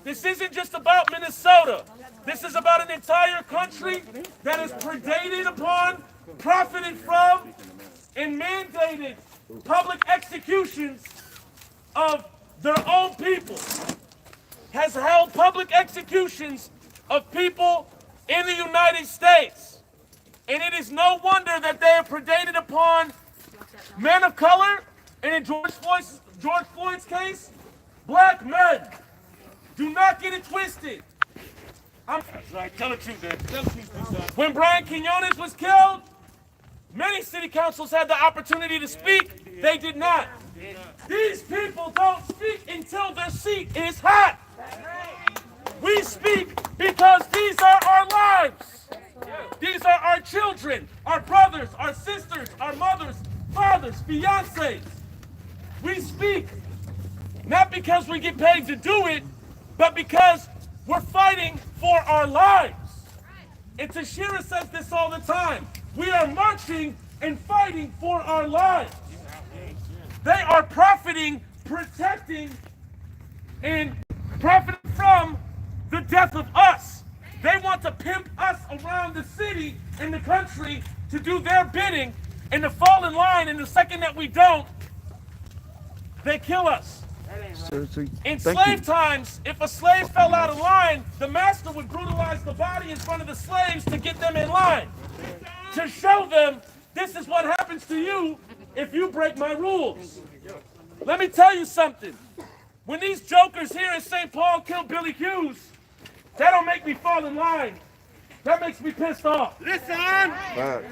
This isn't just about Minnesota. This is about an entire country that is predated upon, profited from, and mandated public executions of their own people. Has held public executions of people in the United States. And it is no wonder that they have predated upon men of color, and in George Floyd's case, black men. Do not get it twisted. That's right. Tell the truth, man. Tell the truth, when Brian Quinones was killed, many city councils had the opportunity to speak. They did not. These people don't speak until their seat is hot. We speak because these are our lives. These are our children, our brothers, our sisters, our mothers, fathers, fiancés. We speak not because we get paid to do it, but because we're fighting for our lives. And Tashira says this all the time. We are marching and fighting for our lives. They are profiting, protecting, and profiting from the death of us. They want to pimp us around the city and the country to do their bidding and to fall in line, and the second that we don't, they kill us. In slave times, if a slave fell out of line, the master would brutalize the body in front of the slaves to get them in line. To show them, this is what happens to you if you break my rules. Let me tell you something. When these jokers here in St. Paul kill Billy Hughes, that don't make me fall in line. That makes me pissed off. Listen!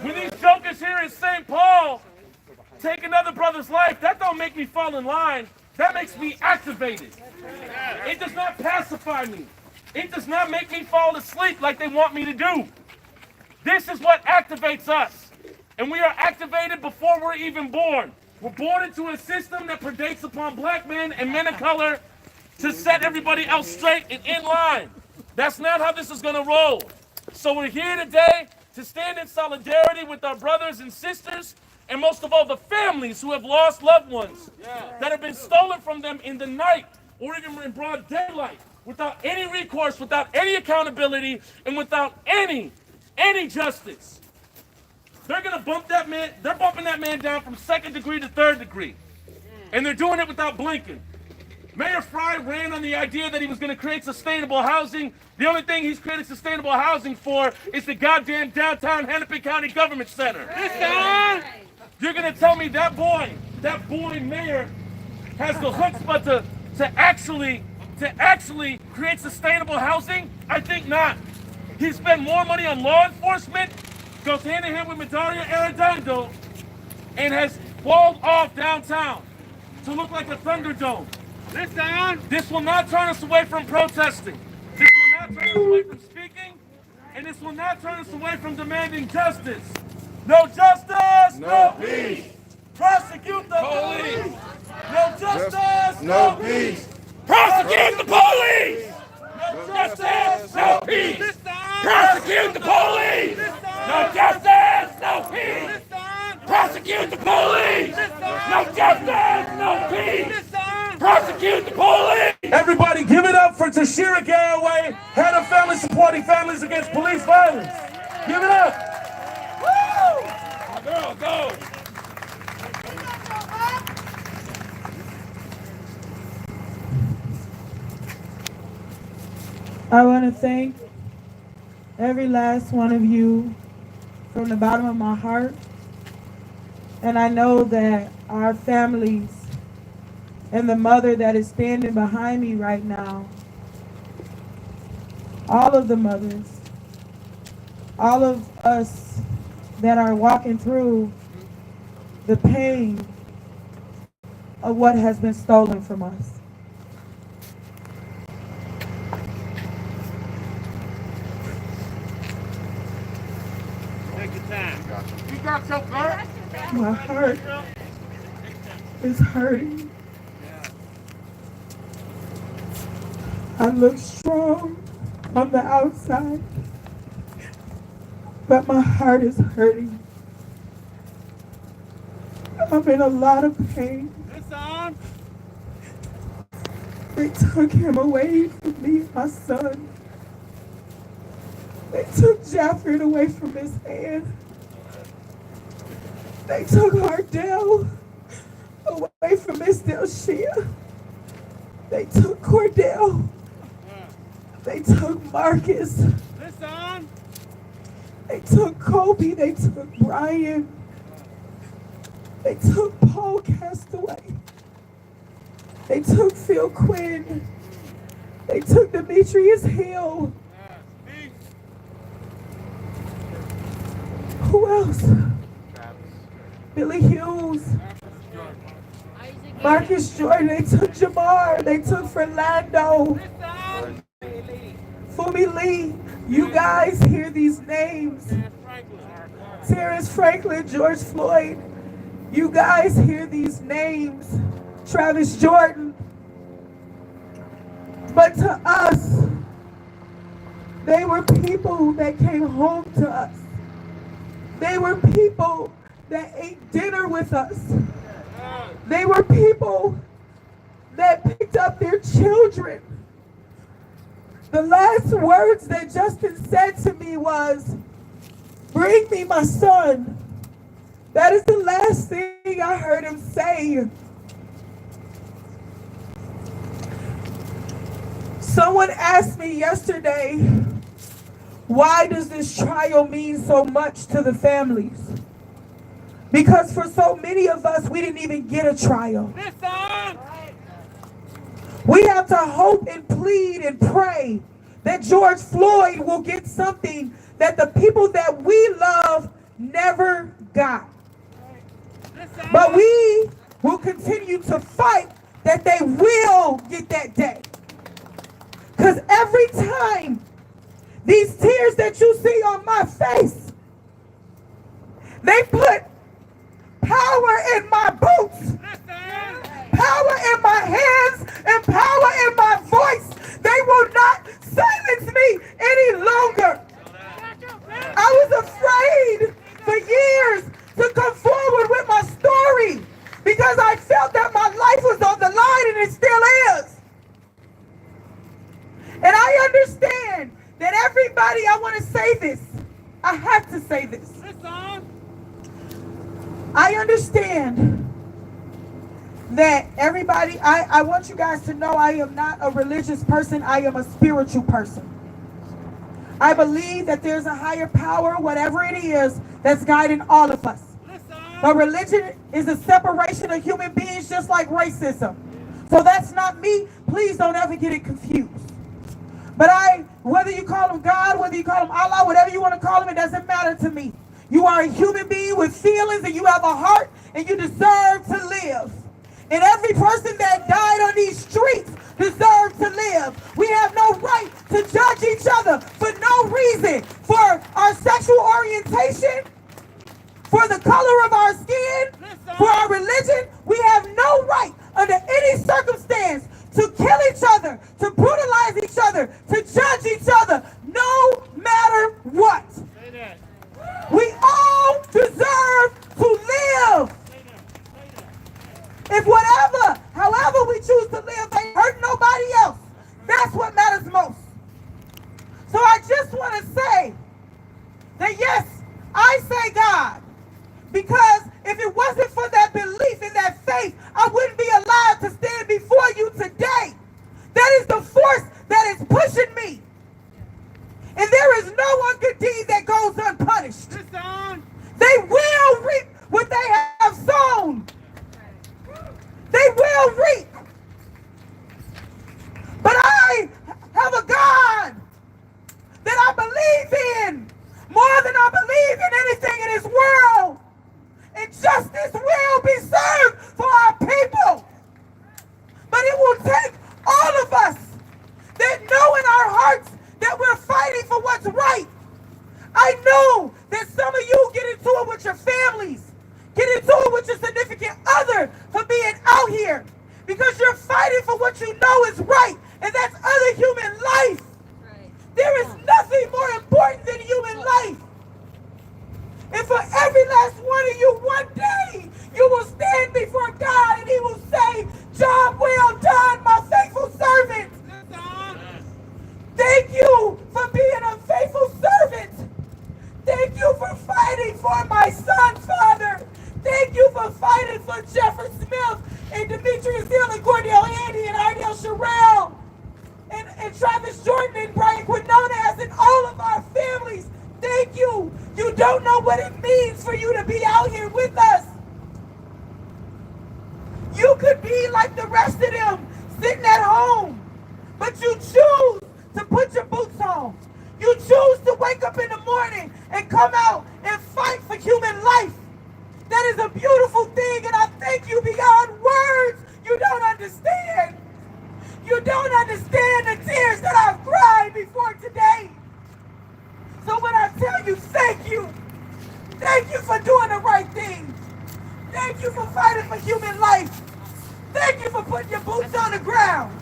When these jokers here in St. Paul take another brother's life, that don't make me fall in line. That makes me activated. It does not pacify me. It does not make me fall asleep like they want me to do. This is what activates us. And we are activated before we're even born. We're born into a system that predates upon black men and men of color to set everybody else straight and in line. That's not how this is going to roll. So we're here today to stand in solidarity with our brothers and sisters, and most of all, the families who have lost loved ones that have been stolen from them in the night or even in broad daylight, without any recourse, without any accountability, and without any justice. They're gonna bump that man. They're bumping that man down from 2nd degree to 3rd degree, and they're doing it without blinking. Mayor Fry ran on the idea that he was going to create sustainable housing. The only thing he's created sustainable housing for is the goddamn downtown Hennepin County Government Center. You're going to tell me that boy mayor has the chutzpah to actually create sustainable housing? I think not. He spent more money on law enforcement, goes hand in hand with Medaria Arredondo, and has walled off downtown to look like a Thunderdome. This will not turn us away from protesting. This will not turn us away from speaking. And this will not turn us away from demanding justice. No justice, no peace. Prosecute the police. No justice, no peace. Prosecute the police. No justice, no peace. Prosecute the police. No justice, no peace. Prosecute the police. No justice, no peace. Prosecute the police! Everybody give it up for Tashira Garraway, head of family supporting families against police violence. Give it up! Woo! Girl, go! I want to thank every last one of you from the bottom of my heart. And I know that our families and the mother that is standing behind me right now, all of the mothers, all of us that are walking through the pain of what has been stolen from us. Take your time. You got your girl? My heart is hurting. I look strong on the outside, but my heart is hurting. I'm in a lot of pain. They took him away from me and my son. They took Jafford away from his hand. They took Hardell away from Miss Delshia. They took Cordell. They took Marcus. Listen. They took Kobe. They took Brian. They took Paul Castaway. They took Phil Quinn. They took Demetrius Hill. Who else? Billy Hughes. Marcus Jordan. They took Jamar. They took Fernando. Fumi Lee. You guys hear these names. Terrence Franklin, George Floyd. You guys hear these names. Travis Jordan. But to us, they were people that came home to us. They were people that ate dinner with us. They were people that picked up their children. The last words that Justin said to me was, "Bring me my son." That is the last thing I heard him say. Someone asked me yesterday, why does this trial mean so much to the families? Because for so many of us, we didn't even get a trial. We have to hope and plead and pray that George Floyd will get something that the people that we love never got. But we will continue to fight that they will get that day. Because every time these tears that you see on my face, they put power in my boots, power in my hands, and power in my voice. They will not silence me any longer. I was afraid for years to come forward with my story because I felt that my life was on the line, and it still is. And I understand that everybody, I want to say this. I have to say this. I understand that everybody, I want you guys to know I am not a religious person. I am a spiritual person. I believe that there's a higher power, whatever it is, that's guiding all of us. But religion is a separation of human beings, just like racism. So that's not me. Please don't ever get it confused. But whether you call him God, whether you call him Allah, whatever you want to call him, it doesn't matter to me. You are a human being with feelings, and you have a heart, and you deserve to live. And every person that died on these streets deserves to live. We have no right to judge each other for no reason, for our sexual orientation, for the color of our skin, for our religion. We have no right under any circumstance to kill each other, to brutalize each other, to judge each other, no matter what. We all deserve to live. If however we choose to live, ain't hurt nobody else, that's what matters most. So I just want to say that yes, I say God, because if it wasn't for that belief and that faith, I wouldn't be alive to stand before you today. That is the force that is pushing me. And there is no good deed that goes unpunished. They will reap what they have sown. They will reap. But I have a God that I believe in more than I believe in anything in this world. And justice will be served for our people. But it will take all of us that know in our hearts that we're fighting for what's right. I know that some of you get into it with your families, get into it with your significant other for being out here because you're fighting for what you know is right, and that's other human life. Right. There is nothing more important than human life. And for every last one of you, one day, you will stand before God and he will say, "Job well done, my faithful servant." and Travis Jordan and Brian Quinona and all of our families, thank you. You don't know what it means for you to be out here with us. You could be like the rest of them, sitting at home, but you choose to put your boots on. You choose to wake up in the morning and come out and fight for human life. That is a beautiful thing, and I thank you beyond words. You don't understand. You don't understand the tears that I've cried before today. So when I tell you thank you for doing the right thing. Thank you for fighting for human life. Thank you for putting your boots on the ground.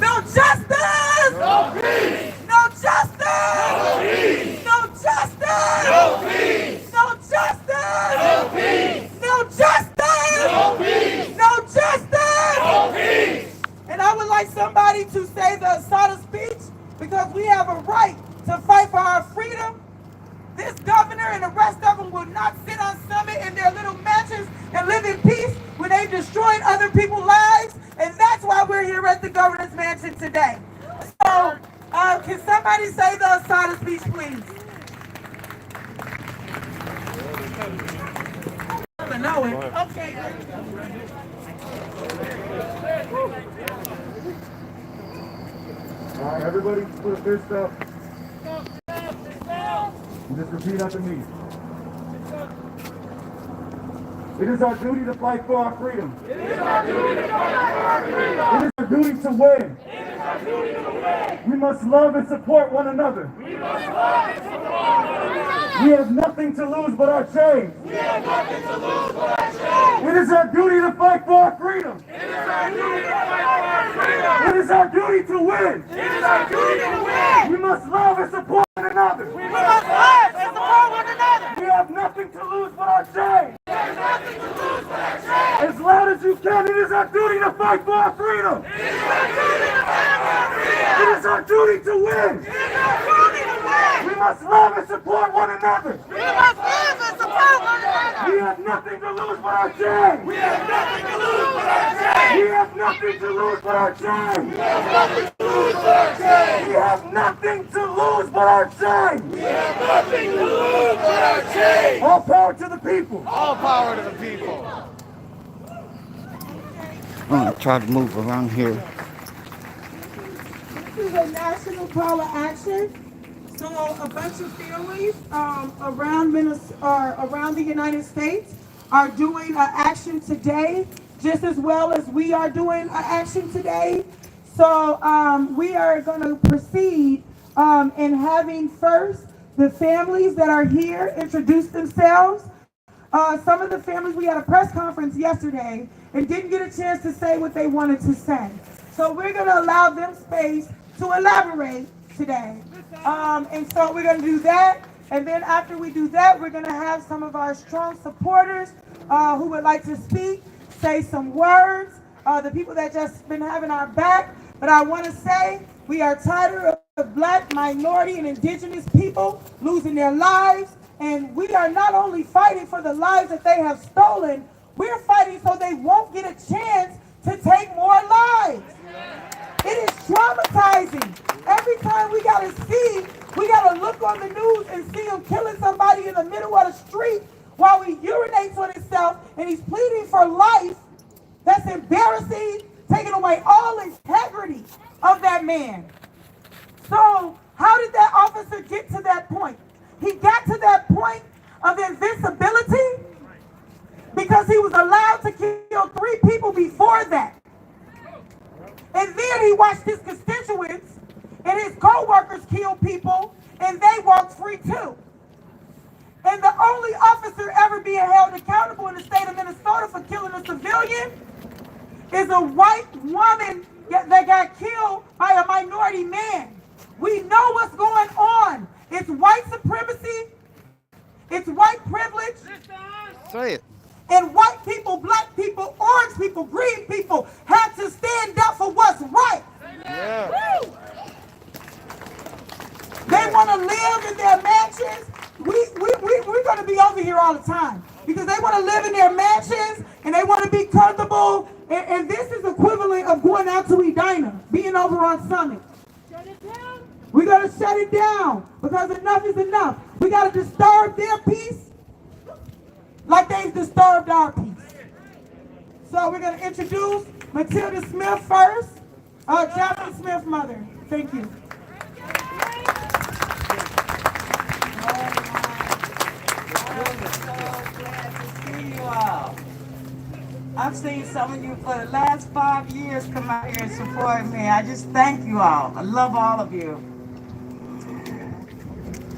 No justice! No peace! No justice! No peace! No justice! No peace! No justice! No peace! No justice! No peace! No justice! No peace! And I would like somebody to say the Asada speech, because we have a right to fight for our freedom. This governor and the rest of them will not sit on Summit in their little mansions and live in peace when they've destroyed other people's lives. And that's why we're here at the governor's mansion today. So, can somebody say the Asada speech, please? I know it. Okay. All right, everybody put a fist up. And just repeat after me. It is our duty to fight for our freedom. It is our duty to fight for our freedom. It is our duty to win. It is our duty to win. We must love and support one another. We must love and support one another. We have nothing to lose but our chains. We have nothing to lose but our chains. It is our duty to fight for our freedom. It is our duty to fight for our freedom. It is our duty to win. It is our duty to win. We must love and support one another. We must love and support one another. We have nothing to lose but our chains. There's nothing to lose but our chains. As loud as you can, it is our duty to fight for our freedom. It is our duty to fight for our freedom. It is our duty to win. It is our duty to win. We must love and support one another. We must love and support one another. We have nothing to lose but our chains. We have nothing to lose but our chains. We have nothing to lose but our chains. We have nothing to lose but our chains. We have nothing to lose but our chains. We have nothing to lose but our chains. All power to the people. All power to the people. I'm gonna try to move around here. This is a national call to action. So a bunch of families around the United States are doing an action today, just as well as we are doing an action today. So we are going to proceed in having first the families that are here introduce themselves. Some of the families, we had a press conference yesterday and didn't get a chance to say what they wanted to say. So we're going to allow them space to elaborate today. And so we're going to do that. And then after we do that, we're going to have some of our strong supporters who would like to speak, say some words, the people that just been having our back. But I want to say we are tired of Black, minority, and indigenous people losing their lives. And we are not only fighting for the lives that they have stolen, we're fighting so they won't get a chance to take more lives. It is traumatizing. Every time we gotta look on the news and see him killing somebody in the middle of the street while he urinates on himself and he's pleading for life. That's embarrassing, taking away all integrity of that man. So how did that officer get to that point? He got to that point of invincibility because he was allowed to kill 3 people before that. And then he watched his constituents and his co-workers kill people, and they walked free too. And the only officer ever being held accountable in the state of Minnesota for killing a civilian is a white woman that got killed by a minority man. We know what's going on. It's white supremacy. It's white privilege. Say it. And white people, black people, orange people, green people have to stand up for what's right. Yeah. Woo! They want to live in their mansions. We're going to be over here all the time because they want to live in their mansions and they want to be comfortable And this is equivalent of going out to Edina, being over on Summit. We got to shut it down because enough is enough. We got to disturb their peace like they've disturbed our peace. So we're going to introduce Matilda Smith first. Jacqueline Smith, mother. Thank you. I've seen some of you for the last 5 years come out here and support me. I just thank you all. I love all of you.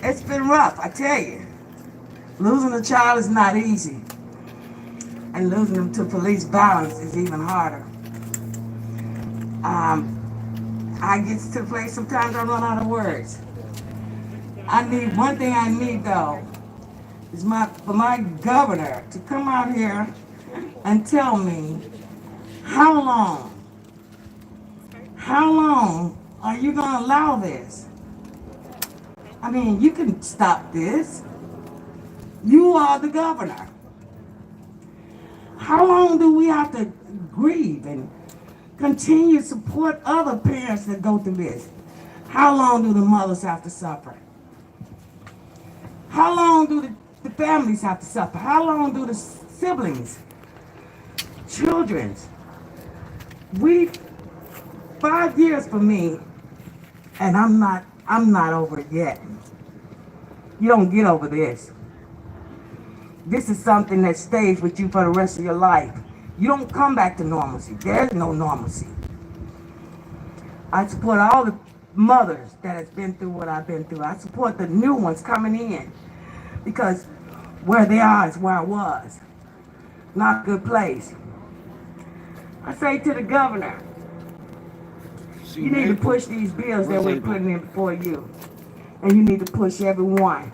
It's been rough, I tell you. Losing a child is not easy. And losing them to police violence is even harder. I get to the place sometimes I run out of words. One thing I need though, is for my governor to come out here and tell me how long are you gonna allow this? I mean, you can stop this. You are the governor. How long do we have to grieve and continue to support other parents that go through this? How long do the mothers have to suffer? How long do the families have to suffer? How long do the siblings, children? 5 years for me, and I'm not over it yet. You don't get over this. This is something that stays with you for the rest of your life. You don't come back to normalcy. There's no normalcy. I support all the mothers that has been through what I've been through. I support the new ones coming in because where they are is where I was. Not a good place. I say to the governor, you need to push these bills that we're putting in before you. And you need to push everyone.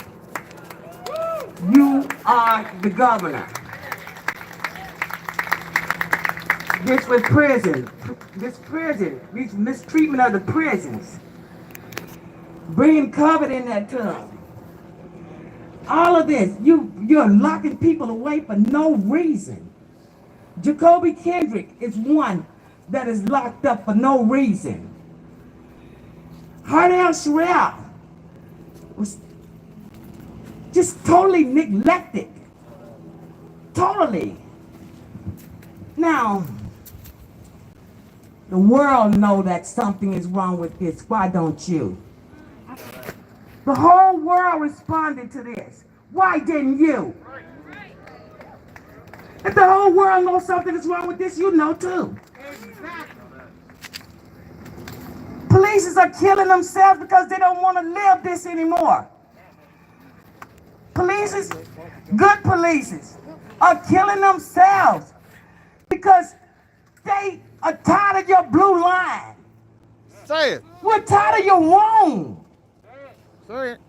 You are the governor. This mistreatment of the prisons. Bringing COVID in that term. All of this, you're locking people away for no reason. Jacoby Kendrick is one that is locked up for no reason. Hardell Sherrill was just totally neglected. Totally. Now, the world know that something is wrong with this. Why don't you? The whole world responded to this. Why didn't you? If the whole world knows something is wrong with this, you know too. Police are killing themselves because they don't want to live this anymore. Good police are killing themselves because they are tired of your blue line. Say it. We're tired of your wrong. Say it.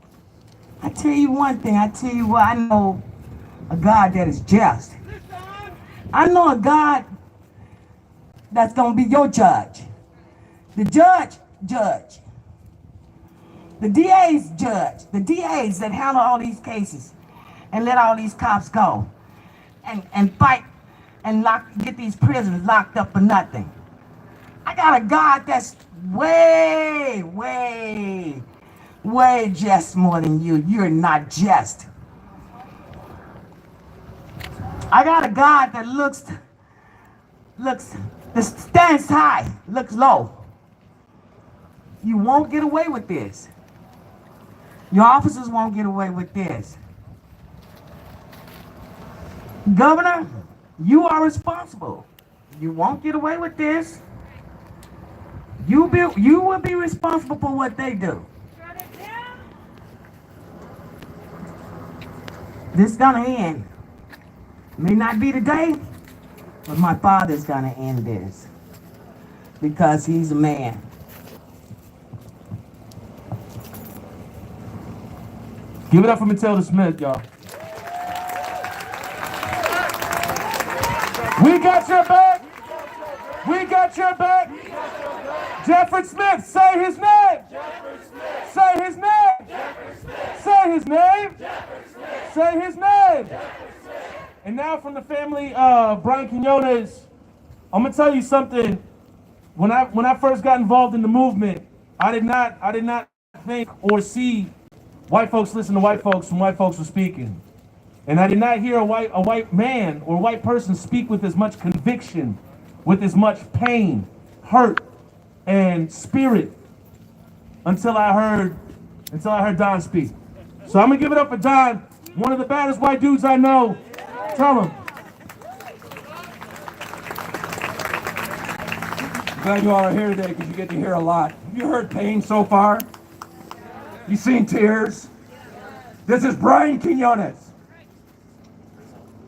I tell you one thing, I tell you what, I know a God that is just. I know a God that's going to be your judge. The judge. The DA's judge. The DAs that handle all these cases and let all these cops go and fight and get these prisoners locked up for nothing. I got a God that's way just more than you. You're not just. I got a God that that stands high, looks low. You won't get away with this. Your officers won't get away with this. Governor, you are responsible. You won't get away with this. You will be responsible for what they do. This is gonna end. May not be today, but my father's gonna end this because he's a man. Give it up for Matilda Smith, y'all. We got your back. We got your back. Jeffrey Smith, say his name. Say his name. Say his name. Say his name. And now from the family of Brian Quinones, I'm gonna tell you something. When I first got involved in the movement, I did not think or see white folks listen to white folks when white folks were speaking. And I did not hear a white man or a white person speak with as much conviction, with as much pain, hurt, and spirit until I heard Don speak. So I'm gonna give it up for Don, one of the baddest white dudes I know. Tell him. Glad you all are here today because you get to hear a lot. Have you heard pain so far? You seen tears? This is Brian Quinones.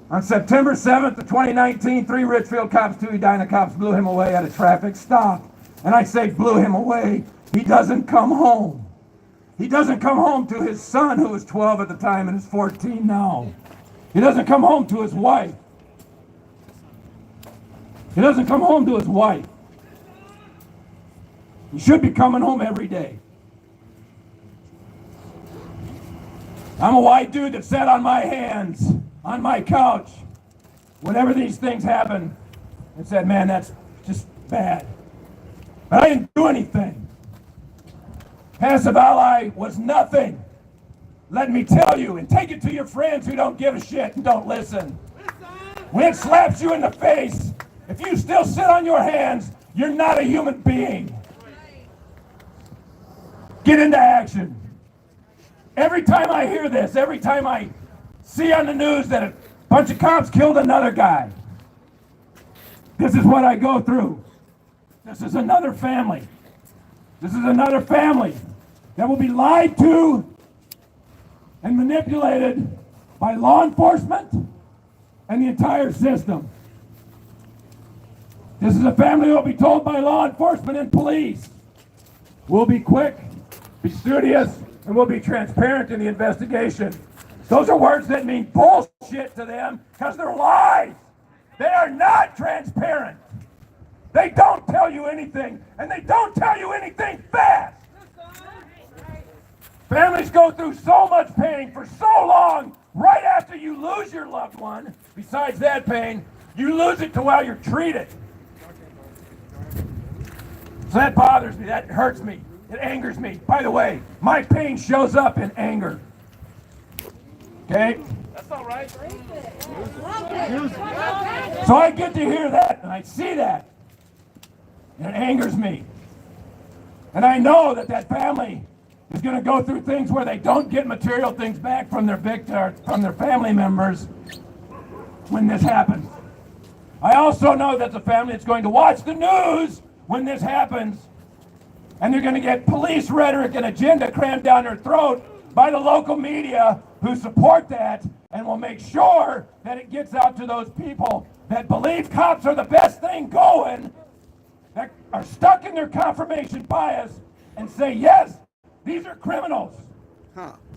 On September 7th of 2019, 3 Richfield cops, 2 Edina cops blew him away at a traffic stop. And I say blew him away. He doesn't come home. He doesn't come home to his son, who was 12 at the time and is 14 now. He doesn't come home to his wife. He doesn't come home to his wife. He should be coming home every day. I'm a white dude that sat on my hands, on my couch, whenever these things happen, and said, man, that's just bad. But I didn't do anything. Passive ally was nothing. Let me tell you, and take it to your friends who don't give a shit and don't listen. When it slaps you in the face, if you still sit on your hands, you're not a human being. Get into action. Every time I hear this, every time I see on the news that a bunch of cops killed another guy, this is what I go through. This is another family. This is another family that will be lied to and manipulated by law enforcement and the entire system. This is a family that will be told by law enforcement and police, we'll be quick, be studious, and we'll be transparent in the investigation. Those are words that mean bullshit to them because they're lies. They are not transparent. They don't tell you anything, and they don't tell you anything fast. Families go through so much pain for so long, right after you lose your loved one. Besides that pain, you lose it to while you're treated. So that bothers me, that hurts me, it angers me. By the way, my pain shows up in anger. Okay? That's all right. So I get to hear that, and I see that. And it angers me. And I know that that family is going to go through things where they don't get material things back from their from their family members when this happens. I also know that the family is going to watch the news when this happens, and they're going to get police rhetoric and agenda crammed down their throat by the local media who support that and will make sure that it gets out to those people that believe cops are the best thing going, that are stuck in their confirmation bias and say, yes, these are criminals.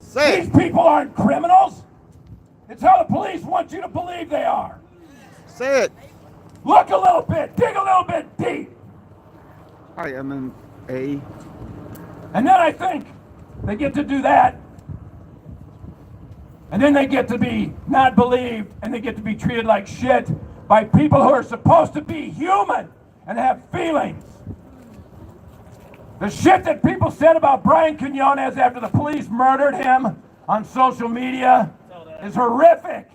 Say These it. people aren't criminals. It's how the police want you to believe they are. Say it. Look a little bit, dig a little bit deep. I am an A. And then I think they get to do that. And then they get to be not believed, and they get to be treated like shit by people who are supposed to be human and have feelings. The shit that people said about Brian Quinones after the police murdered him on social media is horrific.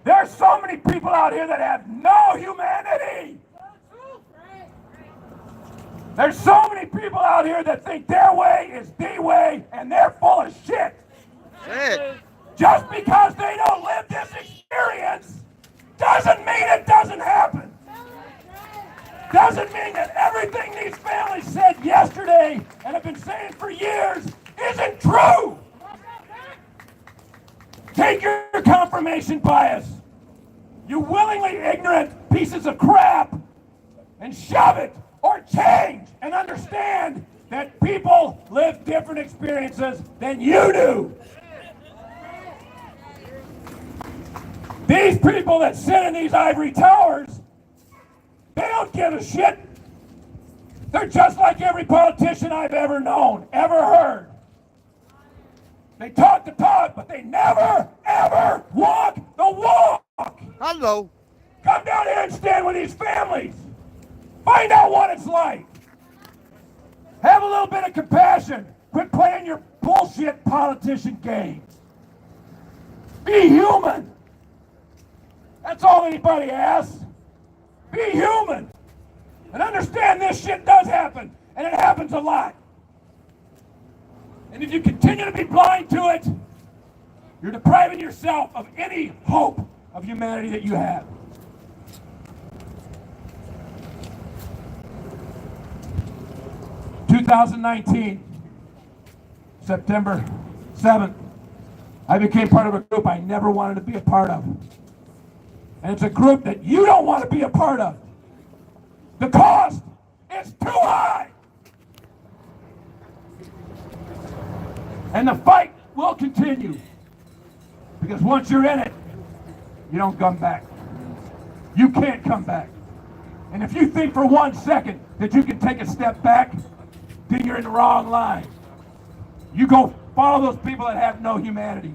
There's so many people out here that have no humanity. There's so many people out here that think their way is the way, and they're full of shit. Say it. Just because they don't live this experience doesn't mean it doesn't happen. Doesn't mean that everything these families said yesterday and have been saying for years isn't true. Take your confirmation bias, you willingly ignorant pieces of crap, and shove it, or change and understand that people live different experiences than you do. These people that sit in these ivory towers, they don't give a shit. They're just like every politician I've ever known, ever heard. They talk the talk, but they never, ever walk the walk. Hello. Come down here and stand with these families. Find out what it's like. Have a little bit of compassion. Quit playing your bullshit politician games. Be human. That's all anybody asks. Be human. And understand this shit does happen. And it happens a lot. And if you continue to be blind to it, you're depriving yourself of any hope of humanity that you have. In 2019, September 7th, I became part of a group I never wanted to be a part of. And it's a group that you don't want to be a part of. The cost is too high. And the fight will continue. Because once you're in it, you don't come back. You can't come back. And if you think for 1 second that you can take a step back, then you're in the wrong line. You go follow those people that have no humanity.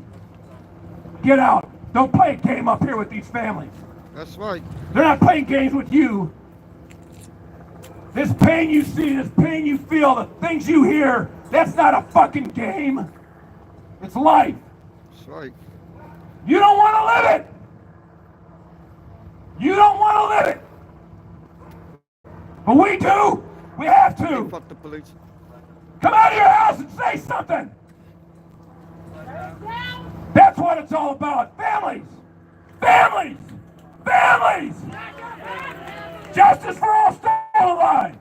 Get out. Don't play a game up here with these families. That's right. They're not playing games with you. This pain you see, this pain you feel, the things you hear, that's not a fucking game. It's life. That's right. You don't want to live it. You don't want to live it. But we do. We have to. Fuck the police. Come out of your house and say something. That's what it's all about. Families. Families. Families. Justice for all still alive.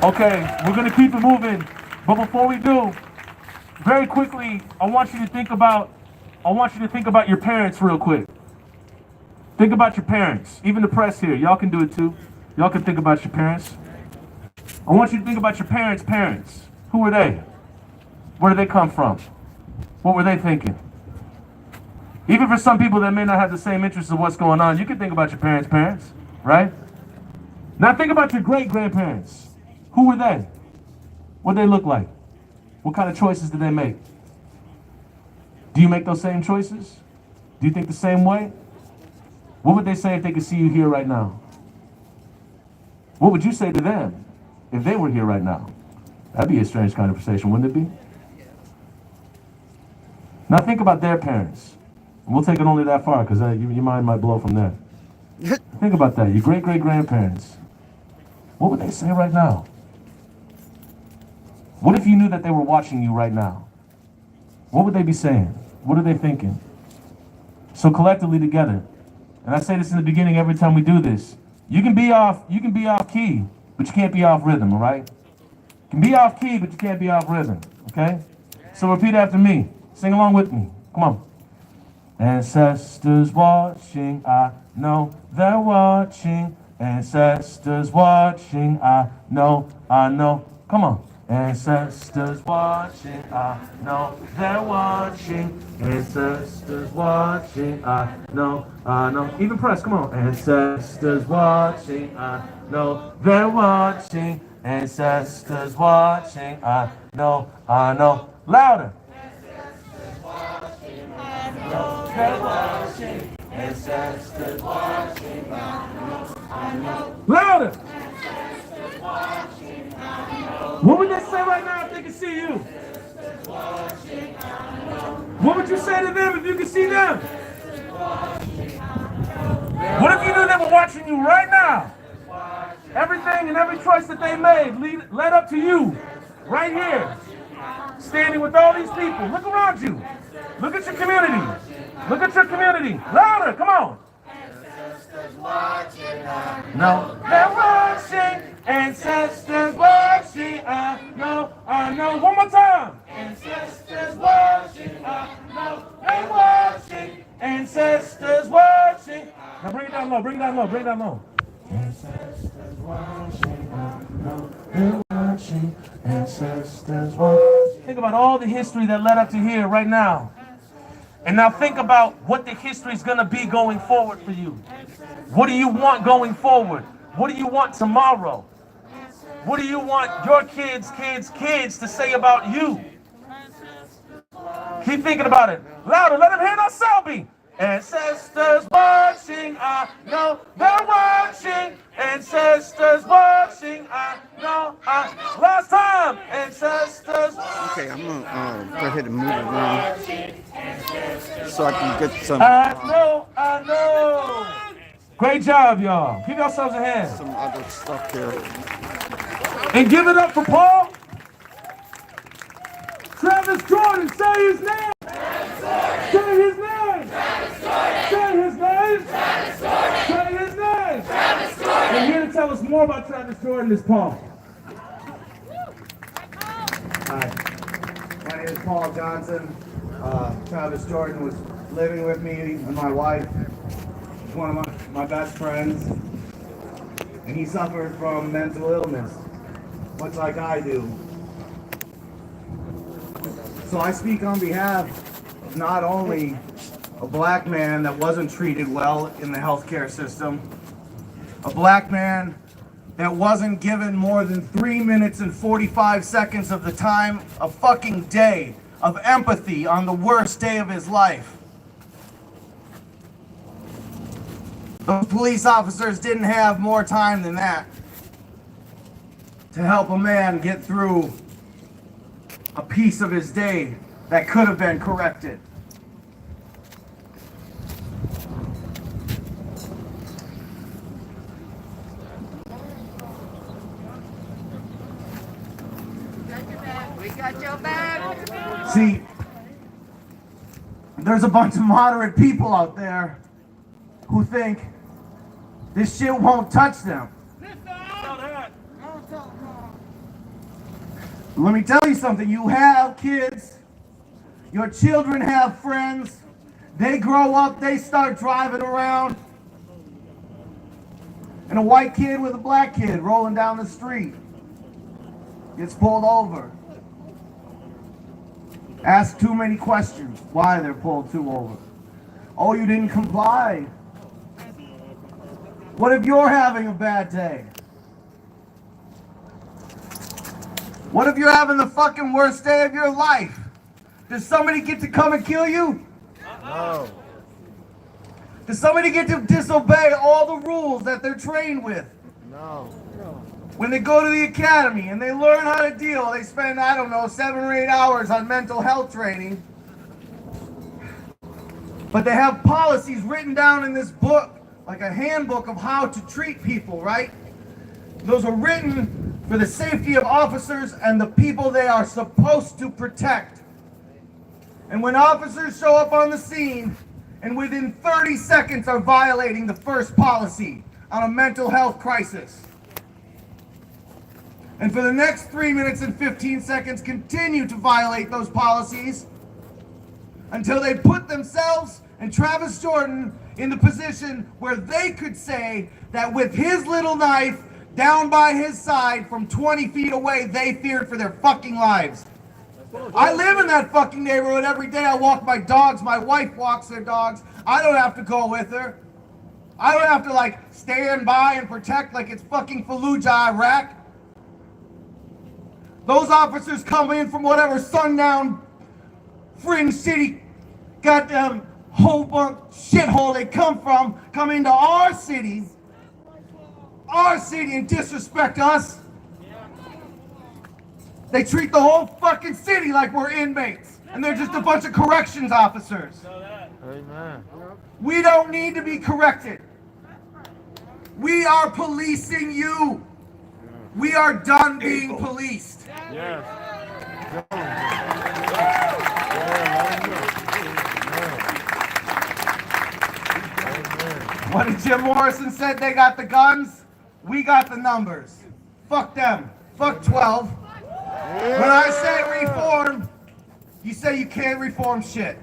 Okay, we're gonna keep it moving, but before we do, very quickly, I want you to think about your parents real quick. Think about your parents. Even the press here, y'all can do it too. Y'all can think about your parents. I want you to think about your parents' parents. Who were they? Where did they come from? What were they thinking? Even for some people that may not have the same interest in what's going on, you can think about your parents' parents, right? Now think about your great-grandparents. Who were they? What did they look like? What kind of choices did they make? Do you make those same choices? Do you think the same way? What would they say if they could see you here right now? What would you say to them if they were here right now? That'd be a strange conversation, wouldn't it be? Now think about their parents. And we'll take it only that far because your mind might blow from there. Think about that, your great-great-grandparents. What would they say right now? What if you knew that they were watching you right now? What would they be saying? What are they thinking? So collectively together, and I say this in the beginning every time we do this, you can be off key, but you can't be off rhythm, all right? You can be off key, but you can't be off rhythm, okay? So repeat after me. Sing along with me. Come on. Ancestors watching, I know they're watching. Ancestors watching, I know. Come on. Ancestors watching, I know they're watching. Ancestors watching, I know. Even press, come on. Ancestors watching, I know they're watching. Ancestors watching, I know. Louder. Ancestors watching, I know they're watching. Ancestors watching, I know. Louder. Ancestors watching, I know. What would they say right now if they could see you? What would you say to them if you could see them? What if you knew they were watching you right now? Everything and every choice that they made led up to you, right here, standing with all these people. Look around you. Look at your community. Look at your community. Louder, come on. Ancestors watching, I know they're watching. Ancestors watching, I know. One more time. Ancestors watching, I know they're watching. Ancestors watching. Now bring it down low. Ancestors watching, I know they're watching. Ancestors watching. Think about all the history that led up to here right now. And now think about what the history is going to be going forward for you. What do you want going forward? What do you want tomorrow? What do you want your kids to say about you? Keep thinking about it. Louder, let them hear that sound beat. Ancestors watching, I know they're watching. Ancestors watching, I know. Last time, ancestors. Okay, I'm gonna go ahead and move around so I can get some I know. Great job, y'all. Give yourselves a hand. some other stuff here. And give it up for Paul. Travis Jordan, say his name. Say his name. Say his name. Say his name. And here to tell us more about Travis Jordan is Paul. Hi, my name is Paul Johnson. Travis Jordan was living with me and my wife. He's one of my best friends. And he suffered from mental illness, much like I do. So I speak on behalf of not only a black man that wasn't treated well in the healthcare system, a black man that wasn't given more than 3 minutes and 45 seconds of the time, a fucking day of empathy on the worst day of his life. Those police officers didn't have more time than that to help a man get through a piece of his day that could have been corrected. We got your back. See, there's a bunch of moderate people out there who think this shit won't touch them. Let me tell you something. You have kids. Your children have friends. They grow up, they start driving around. And a white kid with a black kid rolling down the street gets pulled over. Ask too many questions why they're pulled over. Oh, you didn't comply. What if you're having a bad day? What if you're having the fucking worst day of your life? Does somebody get to come and kill you? No. Does somebody get to disobey all the rules that they're trained with? No. When they go to the academy and they learn how to deal, they spend, 7 or 8 hours on mental health training. But they have policies written down in this book, like a handbook of how to treat people, right? Those are written for the safety of officers and the people they are supposed to protect. And when officers show up on the scene and within 30 seconds are violating the first policy on a mental health crisis, and for the next 3 minutes and 15 seconds continue to violate those policies until they put themselves and Travis Jordan in the position where they could say that with his little knife down by his side from 20 feet away, they feared for their fucking lives. I live in that fucking neighborhood every day. I walk my dogs. My wife walks their dogs. I don't have to go with her. I don't have to stand by and protect like it's fucking Fallujah, Iraq. Those officers come in from whatever sundown fringe city, goddamn shithole they come into our city and disrespect us. They treat the whole fucking city like we're inmates, and they're just a bunch of corrections officers. Amen. We don't need to be corrected. We are policing you. We are done being policed. Yes. What did Jim Morrison said? They got the guns, we got the numbers. Fuck them. Fuck 12. When I say reform, you say you can't reform shit.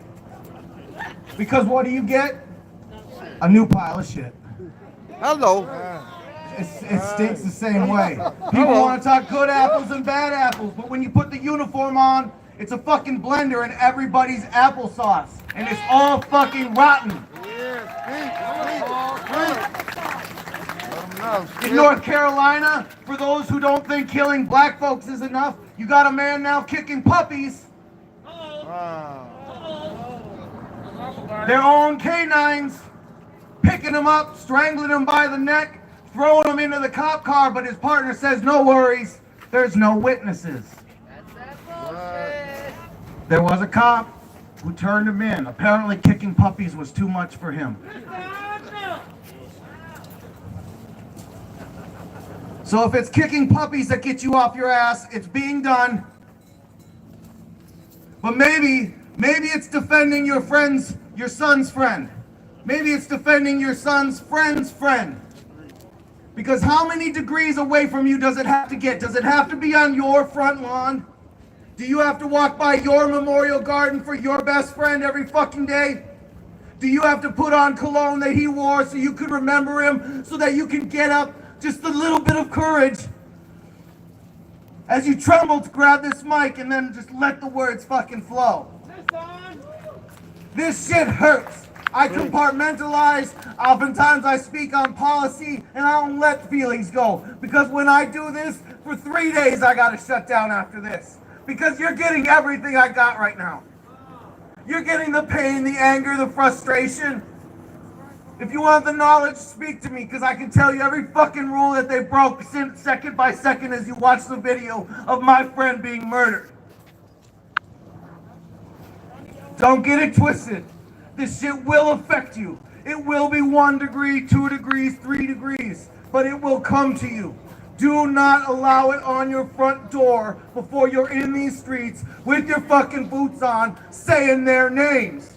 Because what do you get? A new pile of shit. Hello. It stinks the same way. People want to talk good apples and bad apples, but when you put the uniform on, it's a fucking blender and everybody's applesauce. And it's all fucking rotten. In North Carolina, for those who don't think killing black folks is enough, you got a man now kicking puppies their own canines, picking him up, strangling him by the neck, throwing him into the cop car, but his partner says, no worries, there's no witnesses. There was a cop who turned him in. Apparently kicking puppies was too much for him. So if it's kicking puppies that get you off your ass, it's being done. But maybe it's defending your son's friend. Maybe it's defending your son's friend's friend. Because how many degrees away from you does it have to get? Does it have to be on your front lawn? Do you have to walk by your memorial garden for your best friend every fucking day? Do you have to put on cologne that he wore so you could remember him, so that you can get up just a little bit of courage as you tremble to grab this mic and then just let the words fucking flow? This shit hurts. I compartmentalize. Oftentimes I speak on policy and I don't let feelings go. Because when I do this, for 3 days I gotta shut down after this. Because you're getting everything I got right now. You're getting the pain, the anger, the frustration. If you want the knowledge, speak to me, because I can tell you every fucking rule that they broke second by second as you watch the video of my friend being murdered. Don't get it twisted. This shit will affect you. It will be 1 degree, 2 degrees, 3 degrees, but it will come to you. Do not allow it on your front door before you're in these streets with your fucking boots on, saying their names.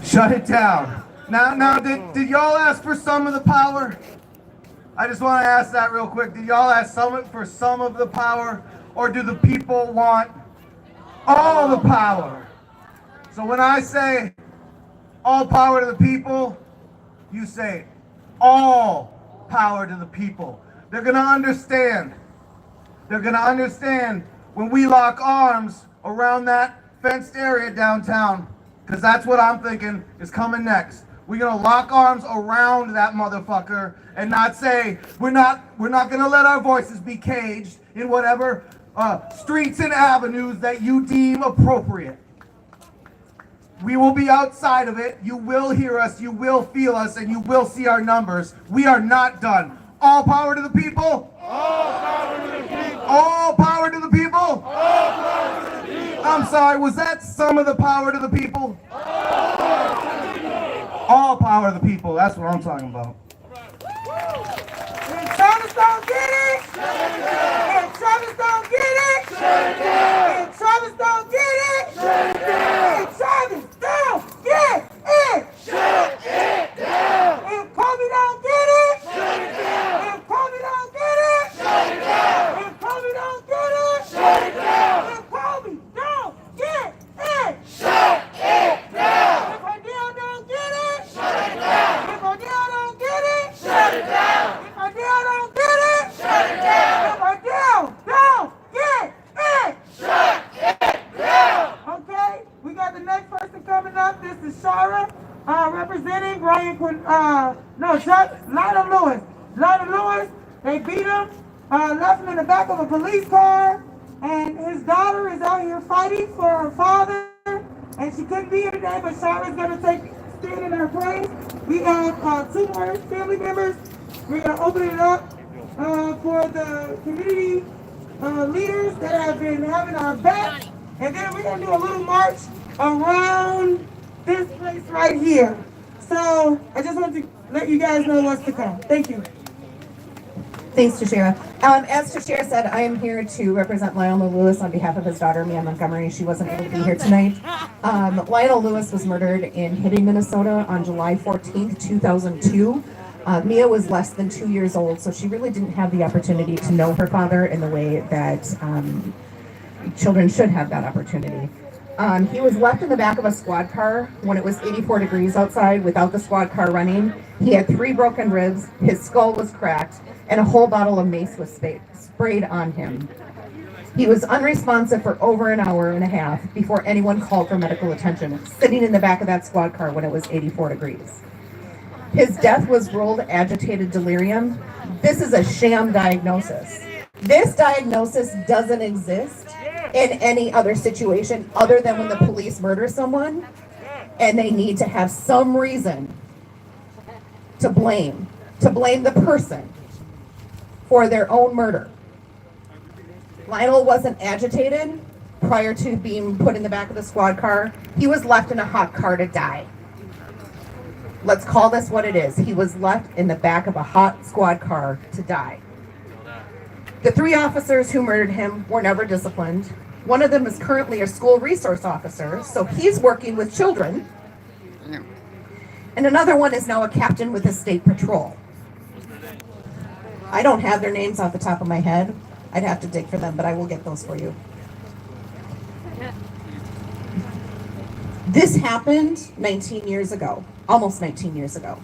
Shut it down. Now, did y'all ask for some of the power? I just want to ask that real quick. Did y'all ask for some of the power, or do the people want all the power? So when I say all power to the people, you say all power to the people. They're going to understand. They're going to understand when we lock arms around that fenced area downtown, because that's what I'm thinking is coming next. We're going to lock arms around that motherfucker and not say, we're not going to let our voices be caged in whatever streets and avenues that you deem appropriate. We will be outside of it. You will hear us, you will feel us, and you will see our numbers. We are not done. All power to the people. All power to the people. All power to the people. All power to the people. I'm sorry, was that some of the power to the people? All power to the people. All power to the people. That's what I'm talking about. If Travis don't get it, if Travis don't get it, if Travis don't get it, if Travis don't get it, shut it down. If Kobe don't get it, shut it down. If Kobe don't get it, shut it down. If Kobe don't get it, shut it down. If Kobe don't get it, shut it down. If Odell don't get it, shut it down. If Odell don't get it, shut it down. If Odell don't get it, shut it down. If Odell don't get it, shut it down. Okay, we got the next person coming up. This is Shara, representing Lionel Lewis. Lionel Lewis, they beat him, left him in the back of a police car, and his daughter is out here fighting for her father, and she couldn't be here today, but Shara's going to stand in her place. We have 2 more family members. We're going to open it up for the community leaders that have been having our back. And then we're going to do a little march around this place right here. So I just want to let you guys know what's to come. Thank you. Thanks, Tashira. As Tashira said, I am here to represent Lionel Lewis on behalf of his daughter, Mia Montgomery. She wasn't able to be here tonight. Lionel Lewis was murdered in Hibbing, Minnesota on July 14th, 2002. Mia was less than 2 years old, so she really didn't have the opportunity to know her father in the way that children should have that opportunity. He was left in the back of a squad car when it was 84 degrees outside without the squad car running. He had 3 broken ribs, his skull was cracked, and a whole bottle of mace was sprayed on him. He was unresponsive for over an hour and a half before anyone called for medical attention, sitting in the back of that squad car when it was 84 degrees. His death was ruled agitated delirium. This is a sham diagnosis. This diagnosis doesn't exist in any other situation other than when the police murder someone and they need to have some reason to blame the person for their own murder. Lionel wasn't agitated prior to being put in the back of the squad car. He was left in a hot car to die. Let's call this what it is. He was left in the back of a hot squad car to die. The 3 officers who murdered him were never disciplined. One of them is currently a school resource officer, so he's working with children. And another one is now a captain with the state patrol. I don't have their names off the top of my head. I'd have to dig for them, but I will get those for you. This happened 19 years ago, almost 19 years ago.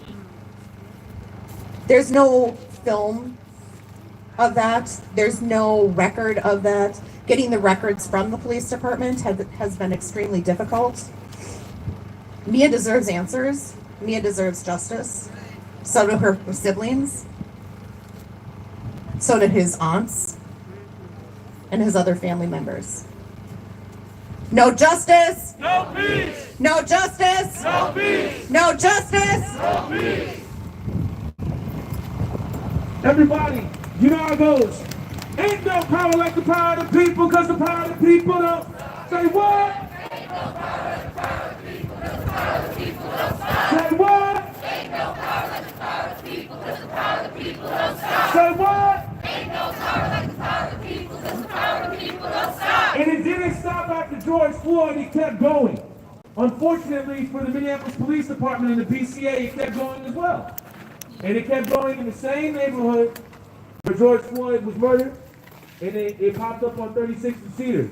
There's no film of that. There's no record of that. Getting the records from the police department has been extremely difficult. Mia deserves answers. Mia deserves justice. So do her siblings. So did his aunts and his other family members. No justice. No peace. No justice. No peace. No justice. No peace. Everybody, you know how it goes. Ain't no power like the power of the people, because the power of the people don't. Say what? Ain't no power like the power of the people, because the power of the people don't stop. Say what? Ain't no power like the power of the people, because the power of the people don't stop. Say what? Ain't no power like the power of the people, because the power of the people don't stop. And it didn't stop after George Floyd, it kept going. Unfortunately for the Minneapolis Police Department and the BCA, it kept going as well. And it kept going in the same neighborhood where George Floyd was murdered, and it popped up on 36th and Cedar.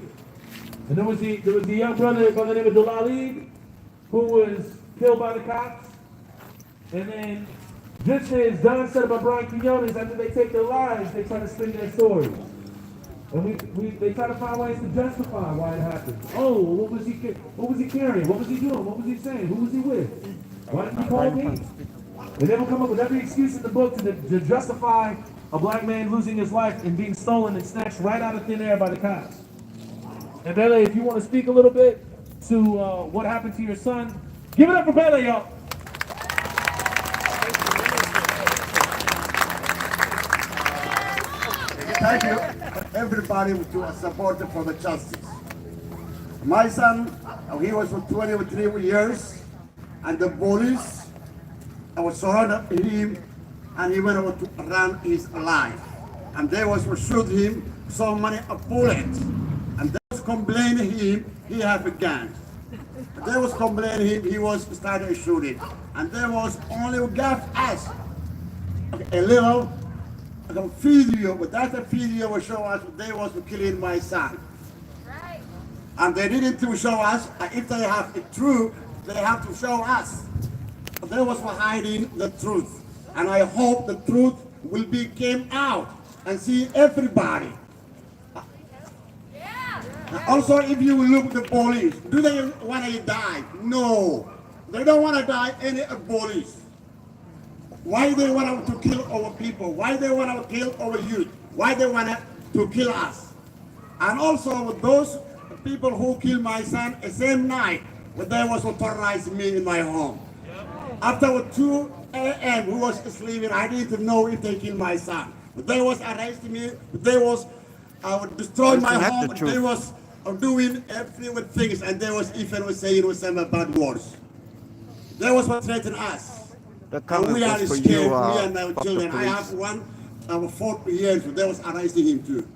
And there was the young brother by the name of Delali, who was killed by the cops. And then, just as Don said about Brian Quinones, after they take their lives, they try to spin their stories. And they try to find ways to justify why it happened. Oh, what was he carrying? What was he doing? What was he saying? Who was he with? Why didn't he call me? And they will come up with every excuse in the book to justify a black man losing his life and being stolen and snatched right out of thin air by the cops. And Bele, if you want to speak a little bit to what happened to your son, give it up for Bele, y'all. Thank you, everybody, to support for the justice. My son, he was for 23 years, and the police was surrounded him, and he went over to run his life. And they was to shoot him so many bullets. And they was complaining him, he had a gun. They was complaining him, he was started shooting. And they was only gave us a little video, but that video will show us they was killing my son. Right. And they didn't to show us, if they have it true, they have to show us. They was hiding the truth. And I hope the truth will be came out and see everybody. Yeah. Also, if you look at the police, do they want to die? No. They don't want to die any police. Why they want to kill our people? Why they want to kill our youth? Why they want to kill us? And also with those people who killed my son the same night, when they was terrorizing me in my home. After 2 a.m. who was sleeping, I didn't know if they killed my son. But they was arresting me, they was destroying my home, they was doing everything, and they was even saying some bad words. They was threatening us. And we are scared, me and our children. I have one, 4 years, they was arresting him too.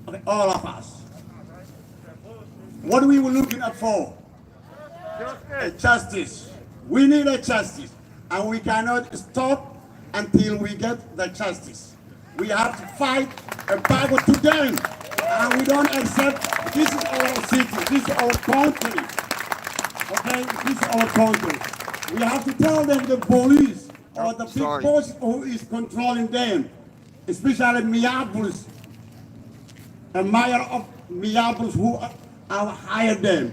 Okay, all of us. What we were looking at for? Justice. We need a justice. And we cannot stop until we get the justice. We have to fight a battle to them. And we don't accept, this is our city, this is our country. Okay, this is our country. We have to tell them the police or the big boss who is controlling them, especially Minneapolis, the mayor of Minneapolis who hired them.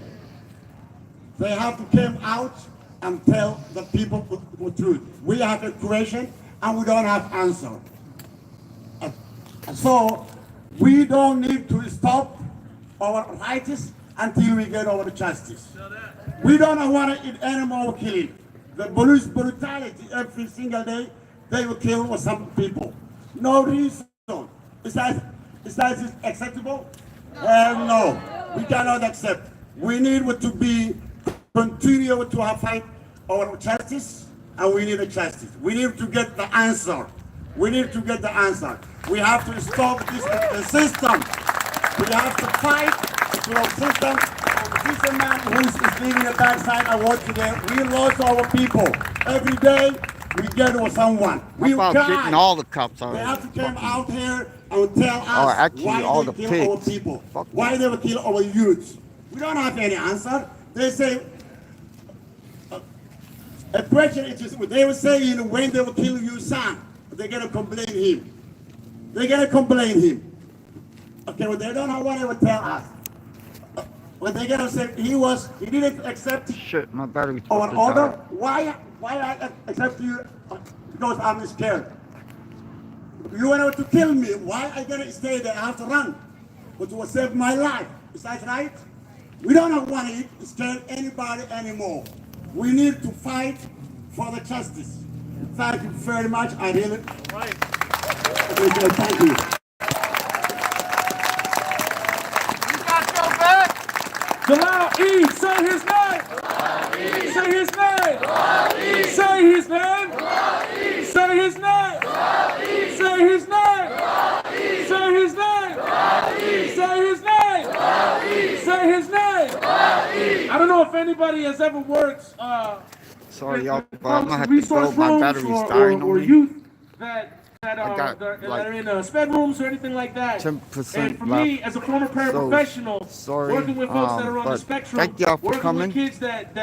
They have to come out and tell the people the truth. We have a question and we don't have answer. So we don't need to stop our rights until we get our justice. We don't want to eat any more killing. The police brutality every single day, they will kill some people. No reason. Is that acceptable? No, we cannot accept. We need to be continue to have fight our justice, and we need a justice. We need to get the answer. We need to get the answer. We have to stop this the system. We have to fight to our system. This is a man who is leaving the backside of what today. We lost our people. Every day we get with someone. We How about getting die. all the cops out? They have to come out here and tell us Or actually why all they the kill our pigs. people. Fuck Why they will kill our youths. We don't have any answer. They say, a question is just, they will say, you know, when they will kill your son, they're going to complain him. They're going to complain him. Okay, well, they don't know what they will tell us. When they're going to say he didn't accept Shit, my battery's our about to order. die. Why I accept you? Because I'm scared. You want to kill me. Why I gonna stay there? I have to run. But to save my life. Is that right? We don't want to scare anybody anymore. We need to fight for the justice. Thank you very much. I really thank you. Jalal E, say his name. Say his name. Say his name. Say his name. Say his name. Say his name. Say his name. Say his name. I don't know if anybody has ever worked Sorry, y'all, with but I'm gonna have to resource go. My rooms battery's dying or on me. youth that got, that like, are in sped rooms or anything like that. 10% And for left. me, as a former paraprofessional, sorry, working with folks that are on the but spectrum, thank y'all for working coming. with kids that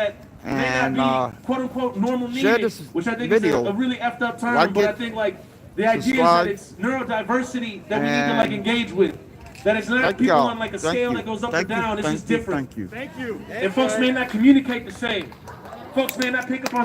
And, may not be quote unquote normal share needed, this which I think video. is a really effed up term, Like but I it, think like the idea is subscribe, that it's neurodiversity that we need to like and engage with. That it's not thank people y'all. on like a Thank scale you. that goes up Thank or down. you. It's just Thank you. different. Thank you. And folks may not communicate the same. Folks may not pick up on